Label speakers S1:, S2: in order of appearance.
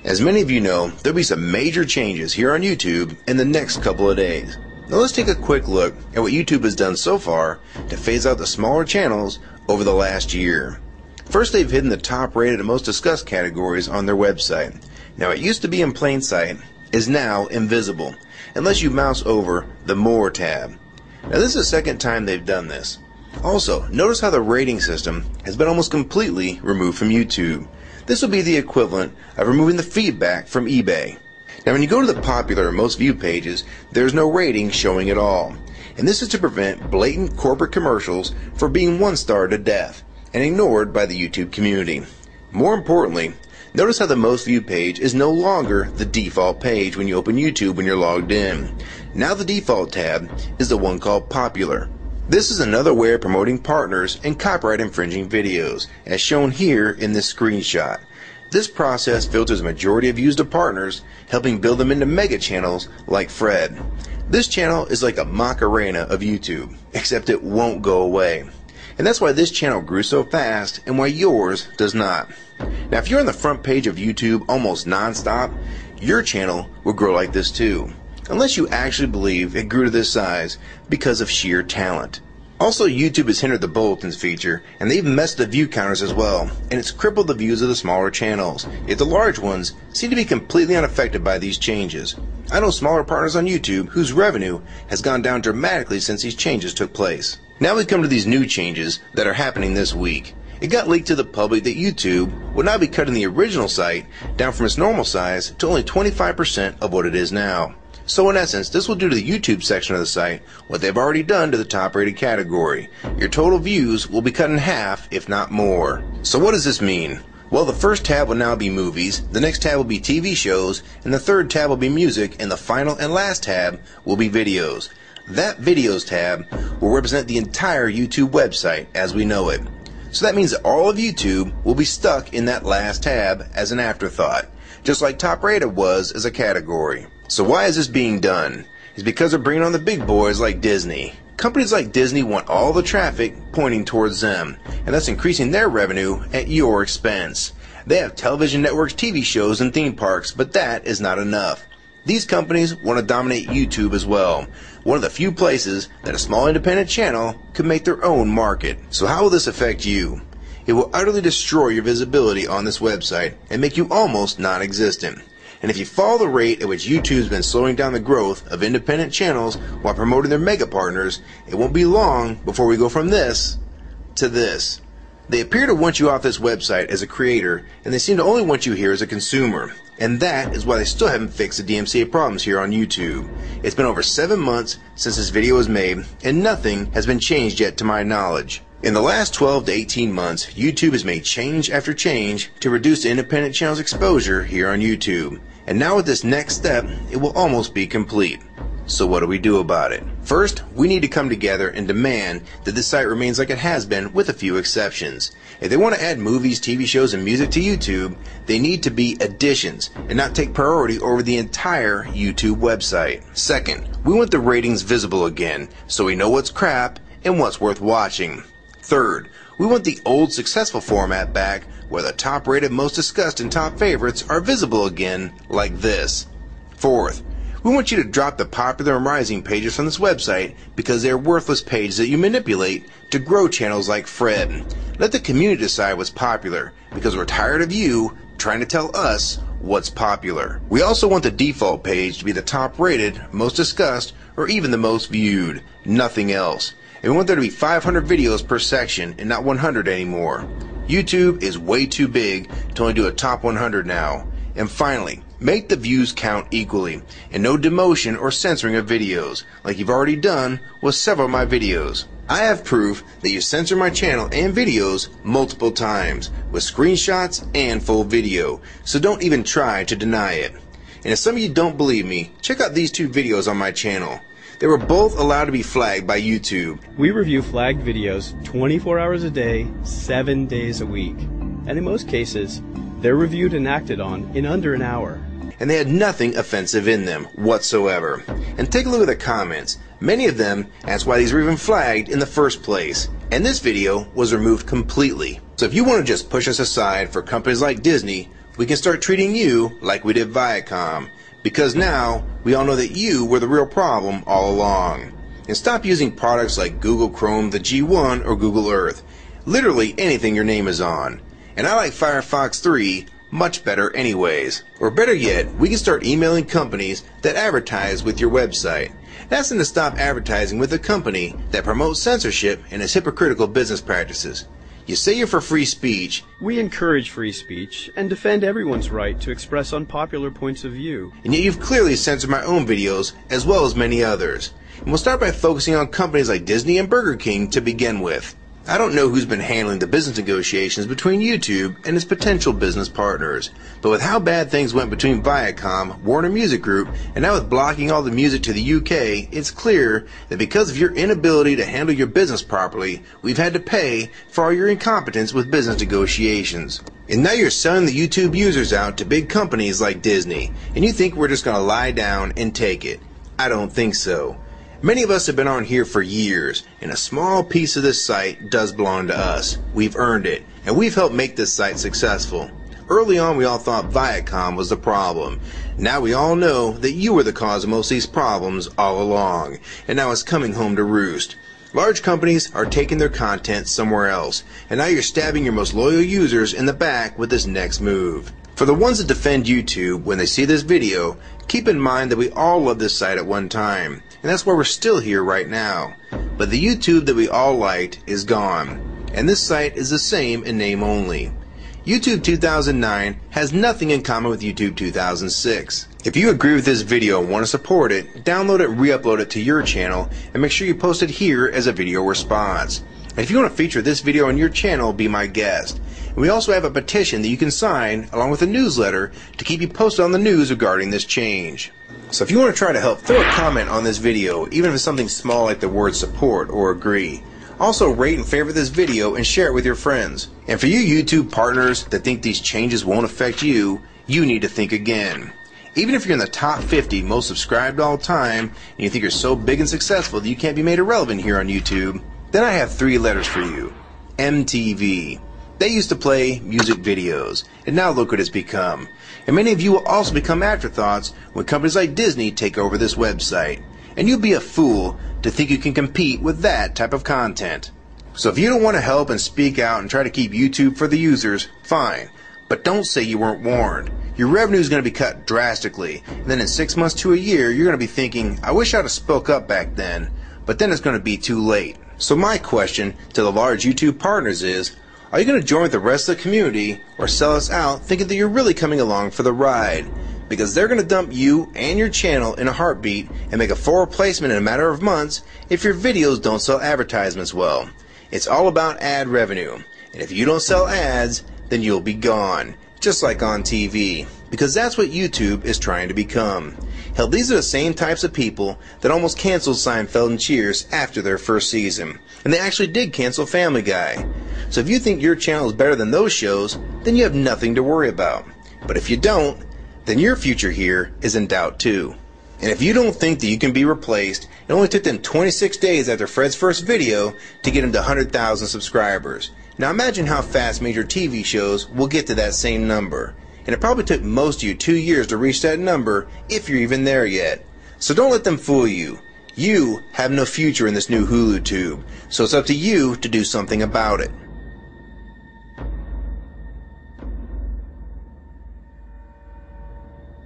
S1: As many of you know, there'll be some major changes here on YouTube in the next couple of days. Now let's take a quick look at what YouTube has done so far to phase out the smaller channels over the last year. First, they've hidden the top rated and most discussed categories on their website. Now it used to be in plain sight, is now invisible, unless you mouse over the More tab. Now this is the second time they've done this. Also, notice how the rating system has been almost completely removed from YouTube. This will be the equivalent of removing the feedback from eBay. Now when you go to the popular or most viewed pages, there's no rating showing at all. And this is to prevent blatant corporate commercials for being one-starred to death and ignored by the YouTube community. More importantly, notice how the most viewed page is no longer the default page when you open YouTube when you're logged in. Now the default tab is the one called Popular. This is another way of promoting partners and copyright infringing videos, as shown here in this screenshot. This process filters a majority of views to partners, helping build them into mega channels like Fred. This channel is like a Macarena of YouTube, except it won't go away. And that's why this channel grew so fast and why yours does not. Now if you're on the front page of YouTube almost non-stop, your channel will grow like this too. Unless you actually believe it grew to this size because of sheer talent. Also, YouTube has hindered the bulletins feature, and they've messed the view counters as well, and it's crippled the views of the smaller channels, yet the large ones seem to be completely unaffected by these changes. I know smaller partners on YouTube whose revenue has gone down dramatically since these changes took place. Now we come to these new changes that are happening this week. It got leaked to the public that YouTube will now be cutting the original site down from its normal size to only 25% of what it is now. So in essence, this will do to the YouTube section of the site what they've already done to the top rated category. Your total views will be cut in half, if not more. So what does this mean? Well, the first tab will now be movies, the next tab will be TV shows, and the third tab will be music, and the final and last tab will be videos. That videos tab will represent the entire YouTube website as we know it. So that means that all of YouTube will be stuck in that last tab as an afterthought, just like top rated was as a category. So why is this being done? It's because they're bringing on the big boys like Disney. Companies like Disney want all the traffic pointing towards them, and that's increasing their revenue at your expense. They have television networks, TV shows, and theme parks, but that is not enough. These companies want to dominate YouTube as well, one of the few places that a small independent channel could make their own market. So how will this affect you? It will utterly destroy your visibility on this website and make you almost non-existent. And if you follow the rate at which YouTube's been slowing down the growth of independent channels while promoting their mega partners, it won't be long before we go from this to this. They appear to want you off this website as a creator, and they seem to only want you here as a consumer. And that is why they still haven't fixed the DMCA problems here on YouTube. It's been over 7 months since this video was made, and nothing has been changed yet to my knowledge. In the last 12 to 18 months, YouTube has made change after change to reduce the independent channel's exposure here on YouTube. And now with this next step, it will almost be complete. So what do we do about it? First, we need to come together and demand that this site remains like it has been with a few exceptions. If they want to add movies, TV shows, and music to YouTube, they need to be additions and not take priority over the entire YouTube website. Second, we want the ratings visible again so we know what's crap and what's worth watching. Third, we want the old successful format back where the top rated, most discussed, and top favorites are visible again like this. Fourth, we want you to drop the popular and rising pages from this website because they are worthless pages that you manipulate to grow channels like Fred. Let the community decide what's popular because we're tired of you trying to tell us what's popular. We also want the default page to be the top rated, most discussed, or even the most viewed. Nothing else. And we want there to be 500 videos per section and not 100 anymore. YouTube is way too big to only do a top 100 now. And finally, make the views count equally, and no demotion or censoring of videos, like you've already done with several of my videos. I have proof that you censor my channel and videos multiple times, with screenshots and full video, so don't even try to deny it. And if some of you don't believe me, check out these two videos on my channel. They were both allowed to be flagged by YouTube.
S2: We review flagged videos 24 hours a day, 7 days a week. And in most cases, They're reviewed and acted on in under an hour.
S1: And they had nothing offensive in them whatsoever. And take a look at the comments. Many of them asked why these were even flagged in the first place. And this video was removed completely. So if you want to just push us aside for companies like Disney, we can start treating you like we did Viacom. Because now, we all know that you were the real problem all along. And stop using products like Google Chrome, the G1, or Google Earth. Literally anything your name is on. And I like Firefox 3 much better anyways. Or better yet, we can start emailing companies that advertise with your website. That's to stop advertising with a company that promotes censorship and its hypocritical business practices. You say you're for free speech.
S2: We encourage free speech and defend everyone's right to express unpopular points of view.
S1: And yet you've clearly censored my own videos as well as many others. And we'll start by focusing on companies like Disney and Burger King to begin with. I don't know who's been handling the business negotiations between YouTube and its potential business partners, but with how bad things went between Viacom, Warner Music Group, and now with blocking all the music to the UK, it's clear that because of your inability to handle your business properly, we've had to pay for all your incompetence with business negotiations. And now you're selling the YouTube users out to big companies like Disney, and you think we're just going to lie down and take it. I don't think so. Many of us have been on here for years, and a small piece of this site does belong to us. We've earned it, and we've helped make this site successful. Early on, we all thought Viacom was the problem. Now we all know that you were the cause of most of these problems all along, and now it's coming home to roost. Large companies are taking their content somewhere else, and now you're stabbing your most loyal users in the back with this next move. For the ones that defend YouTube when they see this video, keep in mind that we all loved this site at one time, and that's why we're still here right now. But the YouTube that we all liked is gone, and this site is the same in name only. YouTube 2009 has nothing in common with YouTube 2006. If you agree with this video and want to support it, download it and re-upload it to your channel, and make sure you post it here as a video response. And if you want to feature this video on your channel, be my guest. And we also have a petition that you can sign along with a newsletter to keep you posted on the news regarding this change. So if you want to try to help, throw a comment on this video, even if it's something small like the word support or agree. Also rate and favorite this video and share it with your friends. And for you YouTube partners that think these changes won't affect you, you need to think again. Even if you're in the top 50 most subscribed all time, and you think you're so big and successful that you can't be made irrelevant here on YouTube, then I have 3 letters for you. MTV. They used to play music videos, and now look what it's become. And many of you will also become afterthoughts when companies like Disney take over this website. And you'll be a fool to think you can compete with that type of content. So if you don't want to help and speak out and try to keep YouTube for the users, fine. But don't say you weren't warned. Your revenue is going to be cut drastically, and then in 6 months to a year, you're going to be thinking, I wish I'd have spoke up back then. But then it's going to be too late. So my question to the large YouTube partners is, are you going to join with the rest of the community or sell us out thinking that you're really coming along for the ride? Because they're going to dump you and your channel in a heartbeat and make a full replacement in a matter of months if your videos don't sell advertisements well. It's all about ad revenue. And if you don't sell ads, then you'll be gone. Just like on TV. Because that's what YouTube is trying to become. Hell, these are the same types of people that almost canceled Seinfeld and Cheers after their first season. And they actually did cancel Family Guy. So if you think your channel is better than those shows, then you have nothing to worry about. But if you don't, then your future here is in doubt too. And if you don't think that you can be replaced, it only took them 26 days after Fred's first video to get him to 100,000 subscribers. Now imagine how fast major TV shows will get to that same number. And it probably took most of you 2 years to reach that number, if you're even there yet. So don't let them fool you. You have no future in this new HULU tube, so it's up to you to do something about it.